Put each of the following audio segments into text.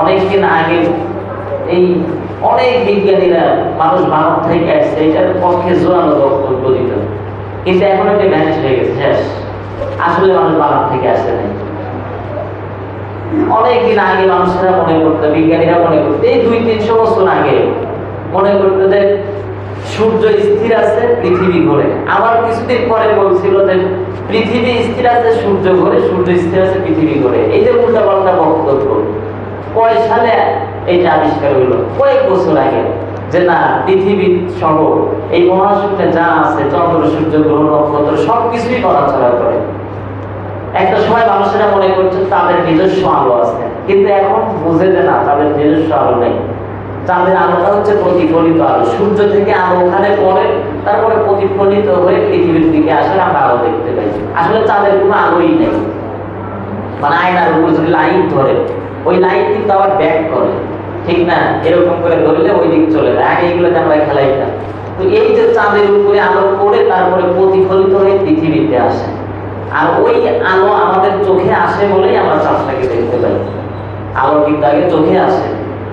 অনেকদিন আগে এই অনেক বিজ্ঞানীরা মানুষ মানব থেকে আসছে এটার পক্ষে জোরালো বক্তব্য দিত, কিন্তু এখন এটা ভ্যানিশ হয়ে গেছে, শেষ। আসলে মানুষ মানব থেকে আসে নাই। অনেকদিন আগে মানুষেরা মনে করতো, বিজ্ঞানীরা মনে করতো, এই 200-300 বছর আগে মনে করতো যে সূর্য স্থির আছে, পৃথিবী ঘোরে। আবার কিছুদিন পরে বলছিল যে পৃথিবী স্থির আছে, সূর্য ঘোরে, সূর্য স্থির আছে, পৃথিবী ঘোরে। এই যে উল্টা পাল্টা বক্তব্য, কয় সালে এইটা আবিষ্কার হলো? কয়েক বছর আগে। যে না, পৃথিবী সহ এই মহাশূন্যে যা আছে, চন্দ্র, সূর্য, গ্রহ, নক্ষত্র সবকিছুই নড়াচড়া করে। একটা সময় মানুষেরা মনে করছে তাদের নিজস্ব আলো আছে, কিন্তু এখন বুঝে যে না, তাদের নিজস্ব আলো নেই। চাঁদের আলোটা হচ্ছে প্রতিফলিত আলো। সূর্য থেকে আলো ওখানে পড়ে, তারপরে প্রতিফলিত হয়ে পৃথিবীর দিকে আসে, আমরা আলো দেখতে পাই। আসলে চাঁদের কোনো আলোই নেই। মানে আয়নার উপর যদি লাইট ধরে, ওই লাইট কিন্তু আবার ব্যাক করে, ঠিক না? এরকম করে ধরলে ওই দিক চলে যায়। আগে এগুলোতে আমরা খেলাইতাম। তো এই যে চাঁদের উপরে আলো পড়ে তারপরে প্রতিফলিত হয়ে পৃথিবীতে আসে, আর ওই আলো আমাদের চোখে আসে বলেই আমরা চাঁদটাকে দেখতে পাই। আলো কিন্তু আগে চোখে আসে,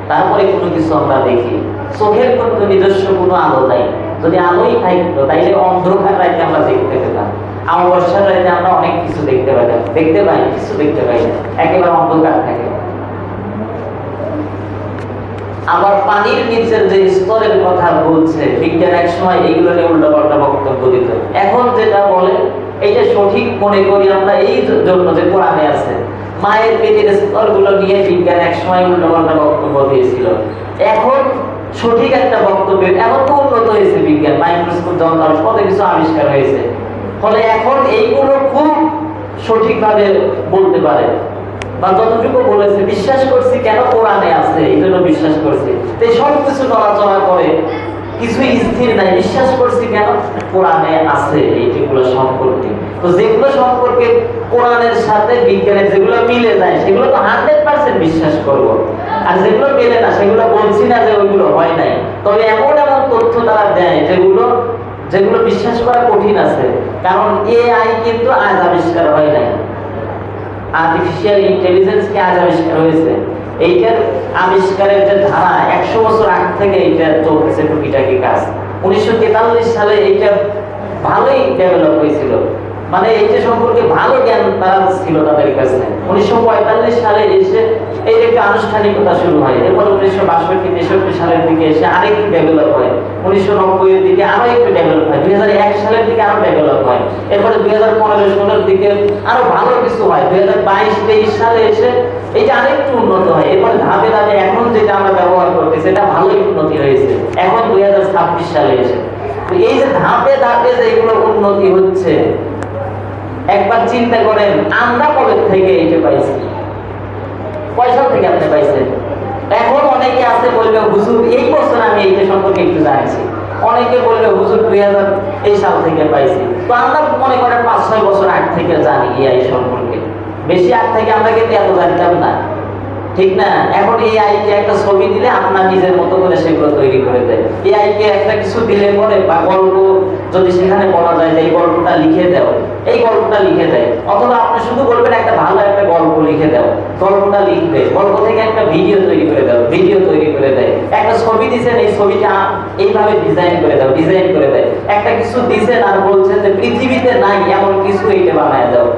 তারপরে কোনো কিছু আমরা দেখি। চোখের কিন্তু নিজস্ব কোনো আলো নাই। যদি আলোই থাকতো তাইলে অন্ধকার রাতে আমরা দেখতে পেতাম। অমাবস্যার রাতে আমরা অনেক কিছু দেখতে পেতাম। দেখতে পাই? কিছু দেখতে পাই না, একেবারে অন্ধকার থাকে। আবার পানির নিচের যে স্তরের কথা বলছে বিজ্ঞান, এক সময় এইগুলো নিয়ে উল্টাপাল্টা বক্তব্য দিত। এখন যেটা বলে এইটা সঠিক মনে করি আমরা, এই জন্য যে কোরআনে আছে। মায়ের পেটের স্তরগুলো নিয়ে বিজ্ঞান এক সময় উল্টাপাল্টা বক্তব্য দিয়েছিল। এখন সঠিক একটা বক্তব্য, এখন তো উন্নত হয়েছে বিজ্ঞান, মাইক্রোস্কোপ, যন্ত্র, কত কিছু আবিষ্কার হয়েছে। ফলে এখন এইগুলো খুব সঠিকভাবে বলতে পারে, বা যতটুকু বলেছে বিশ্বাস করছি। কেন? কোরআনে আছে, এই জন্য বিশ্বাস করছি। এই সব কিছু নড়াচড়া করে, কিছুই স্থির নাই, বিশ্বাস করছি কেন? কোরআনে আছে এইগুলো সম্পর্কে। তো যেগুলো সম্পর্কে কোরআনের সাথে বিজ্ঞানের যেগুলো মিলে যায় সেগুলো তো 100% বিশ্বাস করব। আর যেগুলো মিলে না সেগুলো বলছি না যে ওইগুলো হয় নাই, তবে এমন এমন তথ্য তারা দেয় যেগুলো বিশ্বাস করা কঠিন আছে। কারণ এআই কিন্তু আজ আবিষ্কার হয় নাই, আর্টিফিশিয়াল ইন্টেলিজেন্স কে আজ আবিষ্কার হয়েছে। এইটার আবিষ্কারের যে ধারা 100 বছর আগ থেকে এইটা চলতেছে টুকিটাকি কাজ। 1943 সালে এইটা ভালোই ডেভেলপ হয়েছিল, মানে এইটা সম্পর্কে ভালো জ্ঞান তারা ছিল তাদের কাছে। 1945 সালে এসে এই একটা আনুষ্ঠানিকতা শুরু হয়। এরপর 1962-63 সালের দিকে এসে আরেকটু ডেভেলপ হয়। 1990 এর দিকে আরো একটু ডেভেলপ হয়। 2001 সালের দিকে আরো ডেভেলপ হয়। এরপরে 2015-16 দিকে আরো ভালো কিছু হয়। 2022-23 সালে এসে এটা আরেকটু উন্নত হয়। এরপরে ধাপে ধাপে এখন যেটা আমরা ব্যবহার করতেছি সেটা ভালোই উন্নতি হয়েছে এখন 2026 সালে এসে। তো এই যে ধাপে ধাপে যেগুলো উন্নতি হচ্ছে, একবার চিন্তা করেন আমরা কবে থেকে এটা পাইছি? পয়সা থেকে আপনি পাইছেন? এখন অনেকে আছে বলবে হুজুর এই বছর আমি এইটা সম্পর্কে একটু জানছি, অনেকে বলবে হুজুর 2000 এই সাল থেকে পাইছি। তো আমরা মনে করেন 5-6 বছর আগ থেকে জানি এই সম্পর্কে, বেশি আগ থেকে আমরা কিন্তু এত জানতাম না, ঠিক না? এখন এআই কে একটা ছবি দিলে আপনার নিজের মতো করে সেগুলো তৈরি করে দেয়। এআই কে একটা কিছু দিলে পরে, বা গল্প যদি সেখানে বলা যায় যে এই গল্পটা লিখে দাও, এই গল্পটা লিখে দেয়। অথবা আপনি শুধু বলবেন একটা ভালো একটা গল্প লিখে দাও, গল্পটা লিখবে। গল্প থেকে একটা ভিডিও তৈরি করে দাও, ভিডিও তৈরি করে দেয়। একটা ছবি দিছেন, এই ছবিটা এইভাবে ডিজাইন করে দাও, ডিজাইন করে দেয়। একটা কিছু দিছেন আর বলছেন যে পৃথিবীতে নাই এমন কিছু এইটা বানায় দাও।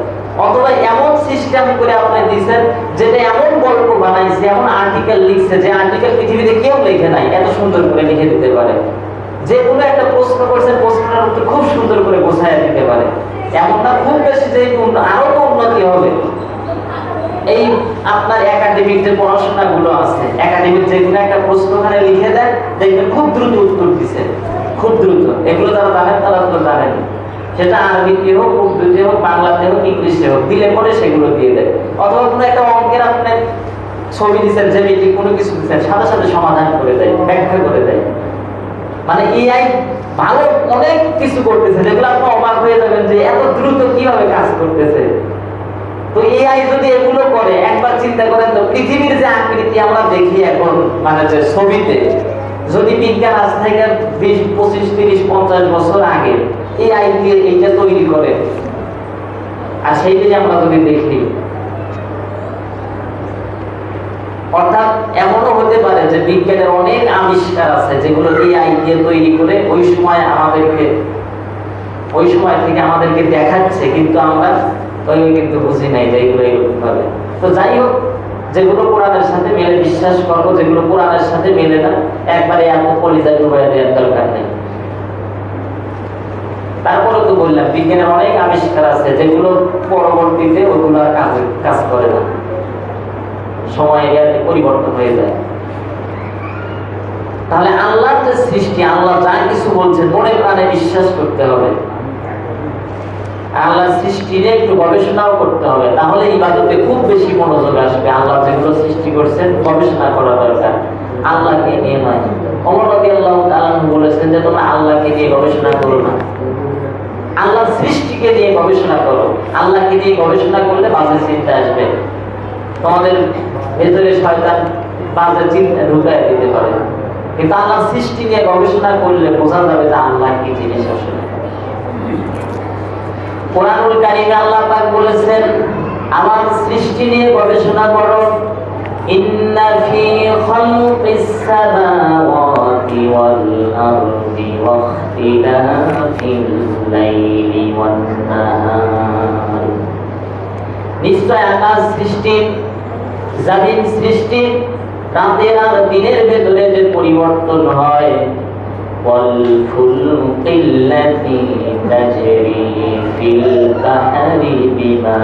অথবা এমন সিস্টেম করে আপনি দিচ্ছেন যেটা এমন গল্প বানাইছে, এমন আর্টিকেল লিখছে যে আর্টিকেল পৃথিবীতে কেউ লিখে নাই, এত সুন্দর করে লিখে দিতে পারে। যে কোনো একটা প্রশ্ন করছেন, প্রশ্নের উত্তর খুব সুন্দর করে বোঝায় দিতে পারে। এমনটা খুব বেশি যে আরো তো উন্নতি হবে। এই আপনার একাডেমিক যে পড়াশোনাগুলো আছে, একাডেমিক যেগুলো একটা প্রশ্ন ওখানে লিখে দেয়, দেখবেন খুব দ্রুত উত্তর দিচ্ছে, খুব দ্রুত। এগুলো যারা জানেন তারা তো জানেন, সেটা আরবিতে হোক, উর্দুতে হোক, বাংলাতে হোক, ইংলিশে হোক, দিলে পরে সেগুলো দিয়ে দেয়। অথবা কোনো একটা অঙ্কের আপনি ছবি দিচ্ছেন, জ্যামিতি কোনো কিছু দিচ্ছেন, সাথে সাথে সমাধান করে দেয়, ব্যাখ্যা করে দেয়। মানে এআই ভালো অনেক কিছু করতেছে, যেগুলো আপনি অবাক হয়ে যাবেন যে এত দ্রুত কিভাবে কাজ করতেছে। তো এআই যদি এগুলো করে, একবার চিন্তা করেন তো পৃথিবীর যে আকৃতি আমরা দেখি এখন, মানে যে ছবিতে, যদি বিজ্ঞান আজ থেকে 20, 25, 30, 50 বছর আগে এআই দিয়ে এইটা তৈরি করে, আর সেইটাই আমরা যদি দেখি, অর্থাৎ এমনও হতে পারে যে বিজ্ঞানের অনেক আবিষ্কার আছে যেগুলো এআই দিয়ে তৈরি করে ওই সময় থেকে আমাদেরকে দেখাচ্ছে, কিন্তু আমরা কিন্তু বুঝি নাই যে এগুলো এরকম ভাবে। তো যাই হোক, যেগুলো কোরআনের সাথে মেলে বিশ্বাস করবো, যেগুলো কোরআনের সাথে মেলে না একবারে এত কলিজা ডুবাইয়া দেওয়ার দরকার নেই। তারপরে তো বললাম বিজ্ঞানের অনেক আবিষ্কার আছে যেগুলো পরবর্তীতে ওগুলো আর কাজ করে না, সময় পরিবর্তন হয়ে যায়। তাহলে আল্লাহর যে সৃষ্টি, আল্লাহ যা কিছু বলছে মনে প্রাণে বিশ্বাস করতে হবে। আল্লাহর সৃষ্টি নিয়ে একটু গবেষণাও করতে হবে, তাহলে ইবাদতে খুব বেশি মনোযোগ আসবে। আল্লাহ যেগুলো সৃষ্টি করছেন গবেষণা করা দরকার, আল্লাহকে নিয়ে নয়। ওমর রাদিয়াল্লাহু তাআলা বলেছেন যে তোমরা আল্লাহকে নিয়ে গবেষণা করো না, আল্লাহর সৃষ্টিকে নিয়ে গবেষণা করো। আল্লাহকে নিয়ে গবেষণা করলে বাজে চিন্তা আসবে, তোমাদের ভেতরে শয়তান বাজে চিন্তা ঢুকায় দিতে পারে। কিন্তু আল্লাহর সৃষ্টি নিয়ে গবেষণা করলে বোঝা যাবে যে আল্লাহ কি জিনিস আসলে। কোরআনুল কারীমে আল্লাহ পাক বলেছেন আমার সৃষ্টি নিয়ে গবেষণা করো। ইন্না ফি খালকিস সামাওয়াতি ওয়াল আরদি ওয়া ইখতিলাফিল লাইলি ওয়ান নাহার, নিশ্চয় আকাশ সৃষ্টি, জমিন সৃষ্টি, রাতের আর দিনের ভেতরে যে পরিবর্তন হয়, والفلق التي تجري في البحر بما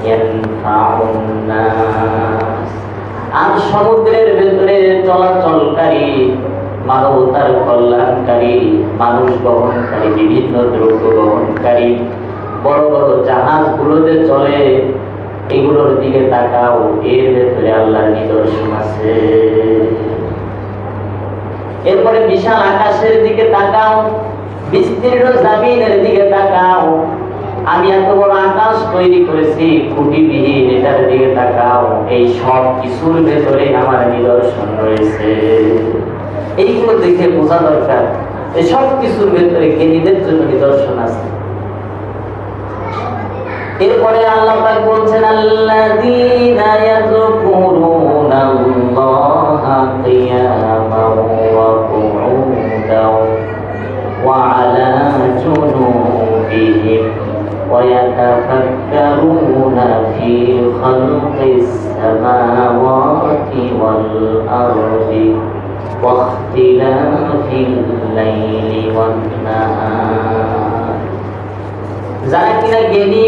ينفع الناس, আর সমুদ্রের ভেতরে চলাচলকারী মানবতার কল্যাণকারী, মানুষ বহনকারী, বিভিন্ন দ্রব্য বহনকারী বড় বড় জাহাজগুলো যে চলে এগুলোর দিকে তাকাও, এর ভেতরে আল্লাহর নিদর্শন আছে। এরপরে বিশাল আকাশের দিকে তাকাও, বিস্তীর্ণ জমিনের দিকে তাকাও, আমি এত বড় আকাশ তৈরি করেছি খুঁটিবিহীন, এটার দিকে তাকাও। এই সব কিছুর ভেতরে আমার নিদর্শন রয়েছে। এইগুলো দেখে বোঝা দরকার এই সব কিছুর ভেতরে জ্ঞানীদের জন্য নিদর্শন আছে। এরপরে আল্লাহ পাক বলছেন আল্লাযীনা ইয়াযকুরুনাল্লাহা কিয়ামান ওয়া কুউদান ওয়া আলা জুনুবিহিম ওয়া ইয়াতাফাক্কারুনা ফি খালকিস সামাওয়াতি ওয়াল আরদি ওয়া ইখতিলাফিল লাইলি ওয়ান নাহার, যারা কিনা জ্ঞানী,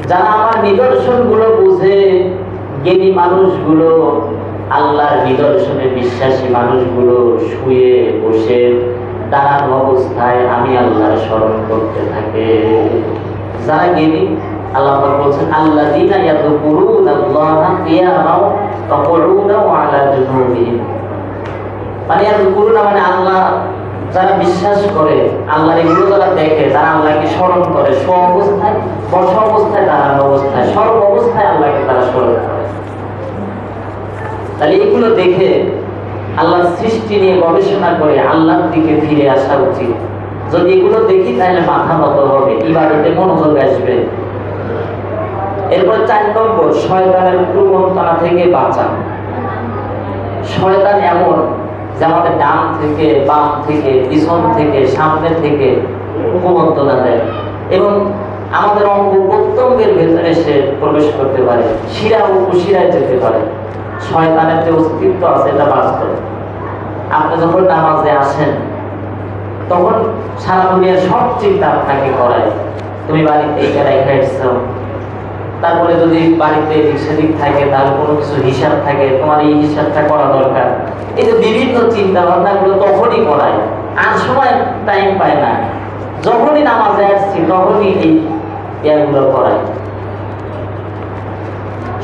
যারা আমার নিদর্শনগুলো বুঝে, জ্ঞানী মানুষগুলো, আল্লাহর নিদর্শনে বিশ্বাসী মানুষগুলো শুয়ে বসে দাঁড়ানো অবস্থায় আমি আল্লাহর স্মরণ করতে থাকে। যারা জ্ঞানী, আল্লাহ পাক বলছেন আল্লাযীনা ইয়াযকুরুনাল্লাহা কিয়ামান ওয়া কুউদান ওয়া আলা জুনুবিহিম, মানে ইয়াযকুরুনা মানে আল্লাহ যারা বিশ্বাস করে, আল্লাহর এগুলো যারা দেখে, যারা আল্লাহকে স্মরণ করে, স্ব অবস্থায়, বসা অবস্থায়, দাঁড়ানো অবস্থায়, সর্ব অবস্থায় আল্লাহকে তারা স্মরণ করে। তাহলে এগুলো দেখে আল্লাহর সৃষ্টি নিয়ে গবেষণা করে আল্লাহর দিকে ফিরে আসা উচিত। যদি এগুলো দেখি তাহলে মাথা নত হবে, ইবাদতে মনোযোগ আসবে। এরপর 4 নম্বর, শয়তানের প্রবণতা থেকে বাঁচা। শয়তান এমন যে আমাদের ডান থেকে, বাম থেকে, পিছন থেকে, সামনে থেকে প্রবণতা দেয় এবং আমাদের অঙ্গ প্রত্যঙ্গের ভেতরে সে প্রবেশ করতে পারে, শিরা ও উপশিরায় যেতে পারে। শয়তানের যে অস্তিত্ব আছে এটা বাস্তব। আপনি যখন নামাজে আসেন তখন সারা দুনিয়ার সব চিন্তা আপনাকে করায়, তুমি বাড়িতে এইটা রেখে এসছো, তারপরে যদি বাড়িতে এদিক সেদিক থাকে তাহলে কোনো কিছু হিসাব থাকে, তোমার এই হিসাবটা করা দরকার। এই যে বিভিন্ন চিন্তা ভাবনাগুলো তখনই করায়, আর সময় টাইম পায় না। যখনই নামাজে আসছি তখনই এই ইয়াগুলো করায়।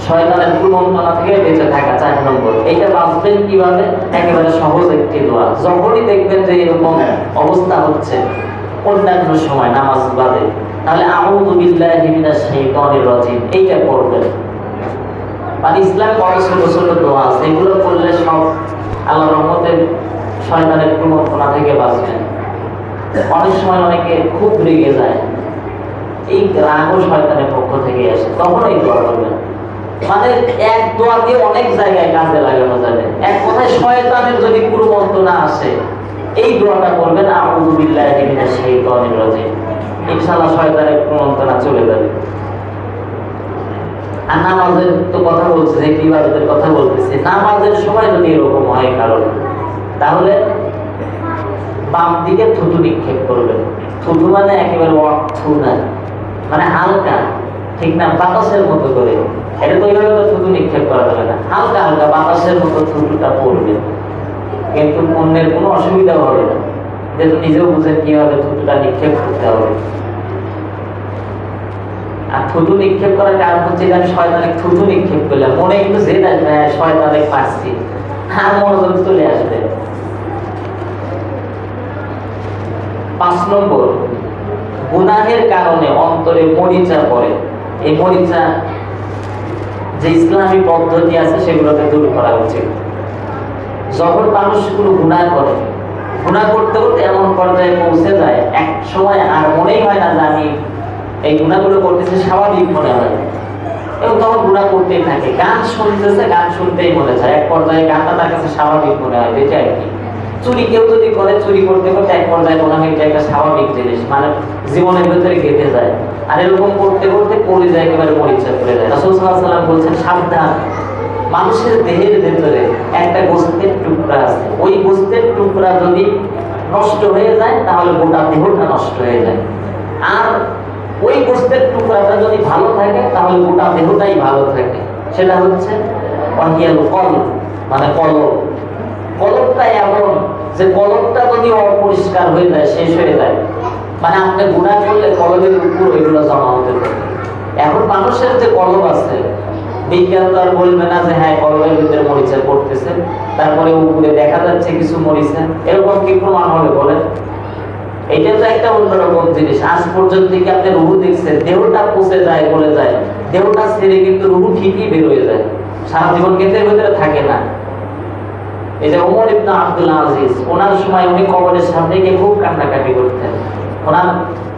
শয়তানের প্রবণতা থেকে বেঁচে থাকা 4 নম্বর। এইটা বাঁচবেন কিভাবে? একেবারে সহজ একটি দোয়া। যখনই দেখবেন যে এরকম অবস্থা হচ্ছে অন্যান্য সময় নামাজ বাদে, তাহলে আউযু বিল্লাহি মিনাশ শাইতানির রাজিম এইটা পড়বেন। মানে ইসলামে কত ছোট ছোট দোয়া আছে, এগুলো পড়লে সব আল্লাহর রহমতে শয়তানের প্রবণতা থেকে বাঁচবেন। অনেক সময় অনেকে খুব রেগে যায়, এই রাগও শয়তানের পক্ষ থেকে আসে, তখন এই দোয়া করবেন। মানে এক দোয়া দিয়ে অনেক জায়গায় কাজে লাগানো যাবে। এক কথায় শয়তানের যদি কুমন্ত্রণা আসে, এই দোয়াটা করবেন, আউযু বিল্লাহি মিনাশ শাইতানির রাজিম, ইনশাআল্লাহ শয়তানের কুমন্ত্রণা চলে যাবে। আর নামাজের তো কথা বলছে, যে ইবাদতের কথা বলতেছে, নামাজের সময় যদি এরকম হয় কারণ, তাহলে বাম দিকে থুতু নিক্ষেপ করবেন। থুতু মানে একেবারে অর্থু না, মানে হালকা, ঠিক না, বাতাসের মতো করে। এটা তো এইভাবে তো থুতু নিক্ষেপ করা যাবে না, হালকা হালকা বাতাসের মতো থুতুটা পড়বে, কিন্তু অন্যের কোনো অসুবিধা হবে না, যেহেতু নিজেও বুঝেন কিভাবে থুতুটা নিক্ষেপ করতে হবে। আর থুতু নিক্ষেপ করার কারণ হচ্ছে যে আমি শয়তানে থুতু নিক্ষেপ করলাম, মনে কিন্তু জেদ আসবে, হ্যাঁ শয়তানে পারছি, আর মনোযোগ চলে আসবে। 5 নম্বর, গুনাহের কারণে অন্তরে মরিচা পড়ে। এই মরিচা যে ইসলামী পদ্ধতি আছে সেগুলোকে দূর করা উচিত। যখন মানুষ কোনো গুনাহ করে, গুনাহ করতে করতে এমন পর্যায়ে পৌঁছে যায়, এক সময় আর মনেই হয় না যে আমি এই গুনাহগুলো করতেছি, স্বাভাবিক মনে হয়, এবং তখন গুনাহ করতেই থাকে। গান শুনতেছে, গান শুনতেই মনে চায়, এক পর্যায়ে গানটা তার কাছে স্বাভাবিক মনে হয়, যেটা আর কি। চুরি কেউ যদি করে, চুরি করতে করতে এক পর্যায়ে মনে হয় এটা একটা স্বাভাবিক জিনিস, মানে জীবনের ভেতরে গেঁথে যায়। আর এরকম করতে করতে পড়ে যায়, একেবারে মরিচা পড়ে যায়। রাসূল সাল্লাল্লাহু আলাইহি ওয়াসাল্লাম বলছেন, সাবধান, মানুষের দেহের ভেতরে একটা গোশতের টুকরা আছে, ওই গোশতের টুকরা যদি নষ্ট হয়ে যায় তাহলে গোটা দেহটা নষ্ট হয়ে যায়। আর ওই গোশতের টুকরাটা যদি ভালো থাকে তাহলে গোটা দেহটাই ভালো থাকে। সেটা হচ্ছে ওয়াহিয়াল কলব, মানে কলব। কলবটা এমন যে কলবটা যদি অপরিষ্কার হয়ে যায়, শেষ হয়ে যায়, মানে আপনি গুনাহ করলে কলবের উপর এগুলো জমা হতে থাকে। এখন মানুষের যে কলব আছে, বিজ্ঞান তো আর বলবে না যে হ্যাঁ কলবের ভিতরে মরিচা পড়তেছে, তারপরে উপরে দেখা যাচ্ছে কিছু মরিচা, এরকম কি প্রমাণ হবে বলেন? এটা তো একটা অন্যরকম জিনিস। আজ পর্যন্ত কি আপনি রুহু দেখছেন? দেহটা পচে যায়, গলে যায়, দেহটা ছেড়ে কিন্তু রুহু ঠিকই বের হয়ে যায়, সারা জীবন কিন্তু এর ভিতরে থাকে না। এই যে ওমর ইবনে আব্দুল আজিজ, ওনার সময় উনি কবরের সামনে গিয়ে খুব কান্নাকাটি করতেন। ওনার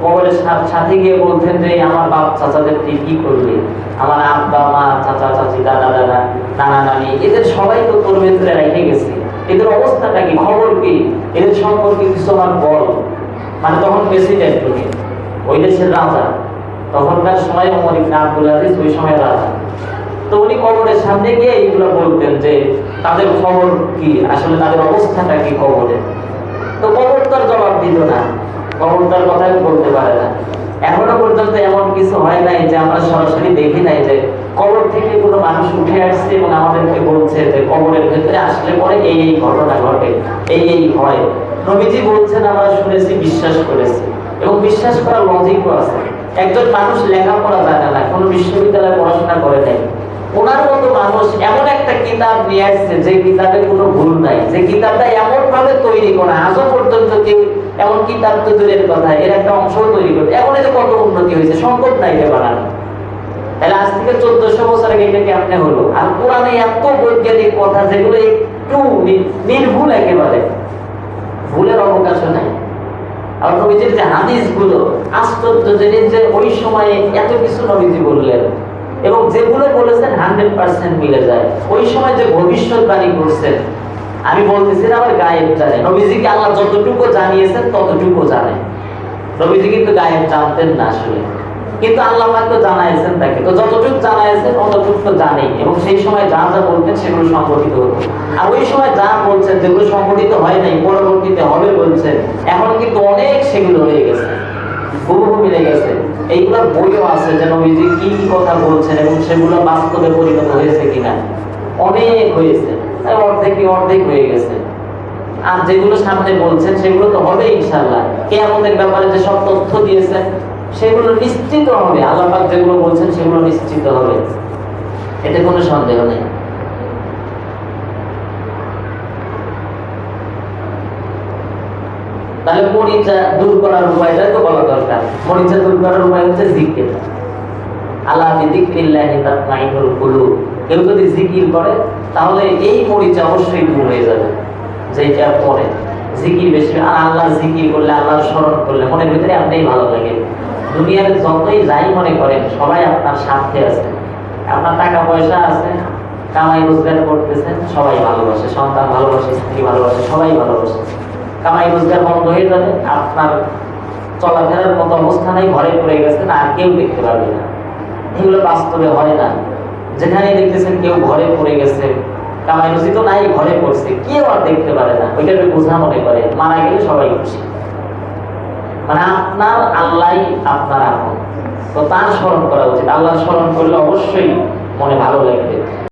কবরের সাথে গিয়ে বলতেন যে আমার বাপ চাচাদের তুই কি করলি, আমার আব্বা মা, চাচা চাচি, দাদা দাদা, নানা নানি, এদের সবাই তো তোর ভেতরে রেখে গেছি, এদের অবস্থাটা কি, খবর কি, এদের সম্পর্কে কিছু আমার বল। মানে তখন প্রেসিডেন্ট উনি, ওই দেশের রাজা, তখনকার সময় ওমর ইবনে আব্দুল আজিজ ওই সময় রাজা। তো উনি কবরের সামনে গিয়ে এইগুলো বলতেন যে তাদের খবর কি, আসলে তাদের অবস্থাটা কি কবরে। তো কবর তার জবাব দিত না, কবর তার কথাই বলতে পারে না। এখনো পর্যন্ত এমন কিছু হয় নাই যে আমরা সরাসরি দেখি নাই যে কবর থেকে কোনো মানুষ উঠে আসছে এবং আমাদেরকে বলছে যে কবরের ভেতরে আসলে পরে এই এই ঘটনা ঘটে, এই এই হয়। নবীজি বলছেন, আমরা শুনেছি, বিশ্বাস করেছি, এবং বিশ্বাস করার লজিকও আছে। একজন মানুষ লেখাপড়া জানে না, কোনো বিশ্ববিদ্যালয়ে পড়াশোনা করে নাই, ওনার মতো মানুষ এমন একটা কিতাব নিয়ে আসছে যে কিতাবে কোনো ভুল নাই, যে কিতাবটা এমন ভাবে তৈরি করা, আজও পর্যন্ত কেউ এমন কিতাব তো দূরের কথা, এর একটা অংশ তৈরি করতে, এখন এই যে কত উন্নতি হয়েছে, সম্ভব নাই এটা বানানো। তাহলে আজ থেকে 1400 বছর আগে এটা কেমনে হলো? আর কোরআনে এত বৈজ্ঞানিক কথা যেগুলো একটু নির্ভুল, একেবারে ভুলের অবকাশ নাই। আর নবীজির যে হাদিসগুলো আশ্চর্য জিনিস, যে ওই সময়ে এত কিছু নবীজি বললেন, এবং যেগুলো বলেছেন 100% মিলে যায়। ওই সময় যে ভবিষ্যৎবাণী করছেন, আমি বলতেছি না আবার গায়েব জানে, নবীজিকে আল্লাহ যতটুকু জানিয়েছেন ততটুকু জানে। নবীজি কিন্তু গায়েব জানতেন না আসলে, কিন্তু আল্লাহ পাক তো জানাইছেন তাকে, তো যতটুকু জানাইছেন ততটুকু তো জানেই, এবং সেই সময় যা যা বলতেন সেগুলো সংগঠিত হতো। আর ওই সময় যা বলছেন যেগুলো সংগঠিত হয় নাই, পরবর্তীতে হবে বলছেন, এখন কিন্তু অনেক সেগুলো হয়ে গেছে, বহু মিলে গেছে। এইগুলোর বইও আছে যে নবীজি কি কি কথা বলছেন এবং সেগুলো বাস্তবে পরিণত হয়েছে কিনা, অনেক হয়েছে, অর্ধেক হয়ে গেছে। আর যেগুলো সামনে বলছেন সেগুলো তো হবে ইনশাআল্লাহ। কিয়ামতের ব্যাপারে যে সব তথ্য দিয়েছেন সেগুলো নিশ্চিত হবে, আল্লাহ পাক যেগুলো বলছেন সেগুলো নিশ্চিত হবে, এতে কোনো সন্দেহ নেই। তাহলে মরিচা দূর করার উপায়টা তো বলা দরকার। মরিচা দূর করার উপায় হচ্ছে জিকির। আলা বিযিকরিল্লাহি তাতমাইনুল কুলুব। কেউ যদি জিকির করে তাহলে এই মরিচা অবশ্যই দূর হয়ে যাবে। যেটা পরে জিকির বেশি, আর আল্লাহর জিকির করলে, আল্লাহর স্মরণ করলে মনের ভিতরে আপনিই ভালো লাগে। দুনিয়ার যতই যাই মনে করেন সবাই আপনার সাথে আছে, আপনার টাকা পয়সা আছে, কামাই রোজগার করতেছেন, সবাই ভালোবাসে, সন্তান ভালোবাসে, স্ত্রী ভালোবাসে, সবাই ভালোবাসে। কামাই রোজগার বন্ধ হয়ে যাবে, আপনার চলাফেরার মতো অবস্থা নেই, ঘরে পড়ে গেছেন, আর কেউ দেখতে পারবে না। এগুলো বাস্তবে হয় না। যেখানে দেখতেছেন কেউ ঘরে পড়ে গেছে, কামাই রুজি তো নাই, ঘরে পড়ছে, কেউ আর দেখতে পারে না, ওইটাকে বোঝা মনে করে, মারা গেলে সবাই খুশি। মানে আপনার আল্লাহ আপনার আপন, তো তার স্মরণ করা উচিত। আল্লাহর স্মরণ করলে অবশ্যই মনে ভালো লাগবে।